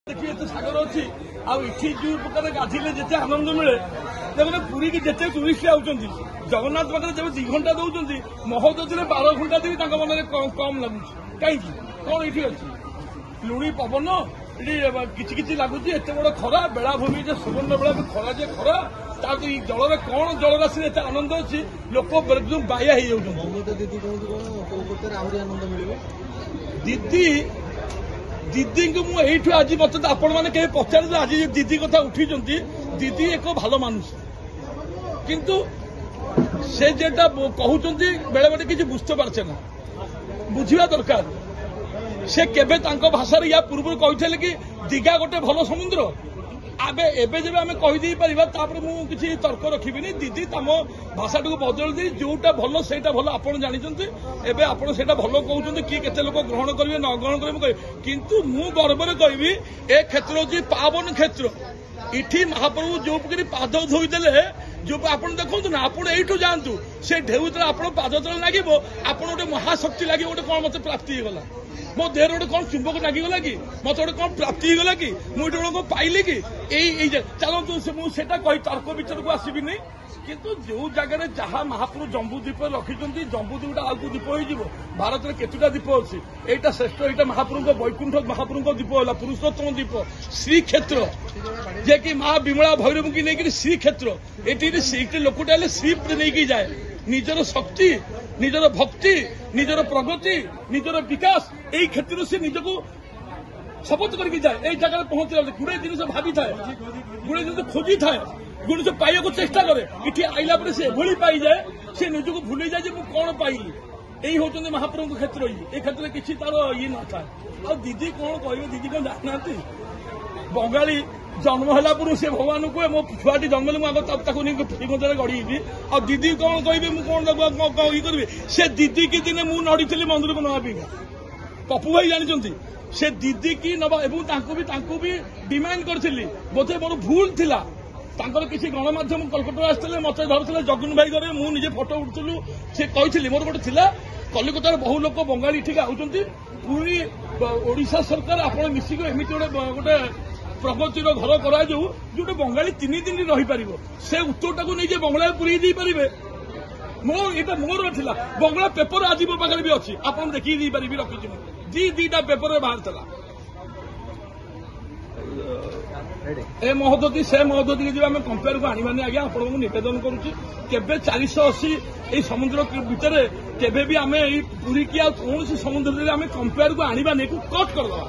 देखिए तो सागर अच्छी आठी जो प्रकार गाधीले जिते आनंद मिले देखो पुरी की जिते टूरिस्ट आउंट जगन्नाथ पाखे जब 2 घंटा दौरान महोदय 12 घंटा देवी मन में कम लगुच कहीं कौन ये अच्छी लुणी पवन ये कि लगुच एत बड़ खरा बेलाभूमि सुवर्ण बेला खरा जे खरा जल कौन जलराशि एत आनंद अच्छी लोक एकदम बाया दीदी दीदी को मुझे आज मत आपण मैंने पचार आज दीदी कथा उठी दीदी एक भल मानुष किंतु से जेटा कहते बेले बेले किसी बुझते पारछे ना बुझा दरकार से केबे तांको भाषा या पूर्व कहते कि दीघा गोटे भल समुद्र एबे जब आम कहीदे पार मुझे तर्क रखी दीदी तम भाषा को बदल दी जोटा भल से भल आप जानते एबे आपण से भल कहते किए केते लोक ग्रहण करेंगे न ग्रहण करेंगे किंतु मु गर्व कहबी ए क्षेत्र हूँ पावन क्षेत्र इठी महाप्रभु जो पाद धोईदे जो आप देखो ना आप जातु से ढेउ तरह आप पाद तले लगे आप गोटे महाशक्ति लगे गोटे कौन मत प्राप्ति होगा मो देह गोटे कौन चुंबक लगिगला कि मत गोटे कौन प्राप्ति होगा कि मुझे पाइली कि चलतु मुझे तर्क विचार को आसबि नहीं किंतु जो जगह जहाँ महाप्रभु जम्बूद्वीप रखिंट जम्बूद्वीप आगु द्वीप हो भारत में केतुटा द्वीप अच्छी यहाँ श्रेष्ठ यहाँ महाप्रभु वैकुंठ महाप्रभु द्वीप है पुरुषोत्तम द्वीप श्रीक्षेत्र जे कि माँ विमला भैरव की नहीं श्रीक्षेत्र ये लोकटा श्री नहीं जाए निजर शक्ति निजर भक्ति निजर प्रगति निजर विकास यही क्षेत्र से निजक शपथ करके जाए यही जगह पहुंचला गुड़े जिन भावी थाए गुड़े जिन खोजी थाए गुड़े से पाइबा चेष्टा करे इठी आइला पर से एभली पाई जाए से निजक भूली जाए मु कौन पाइली यही होते महाप्रभु क्षेत्र ये क्षेत्र किसी तार ये न था आ दीदी कौन कहे दीदी कौन जानना बंगाली जन्म है पूर्व से भगवान को मो छुआटी जन्म नहीं श्रीमंदिर गढ़ी आ दीदी कौन कह कौन ये करी से दीदी की दिने मुझे नड़ी मंदिर को नवा पप्पू भाई जानते से दीदी की नवा भी डिमांड करी बोधे मोर भूल थिला किसी गणमाध्यम कलकता आसते मत धरते जगन भाई घर मुझे फटो उठूलु से कही मोर गोटे थिला कलिकतार बहु लोक बंगाली ठीक आउट पूरी ओडिशा सरकार आप मिसिक एमती गोटे प्रगतिर घर करा जो बंगाली 3 दिन रहीपर से उत्तरटा को नहीं बंगला पूरी दे पारे मोर थिला बंगला पेपर आज मो पाखे भी अच्छी आप देखिए पारि रखी दीटा पेपर बाहर था ए महोदती से महोदती जो आम कंपेयर को आनी आज्ञा आपको निवेदन करुचे 480 समुद्र भितर केबे भी आम पूरी की कौन समुद्र आम कंपेयर को आनी नहीं कट करदे।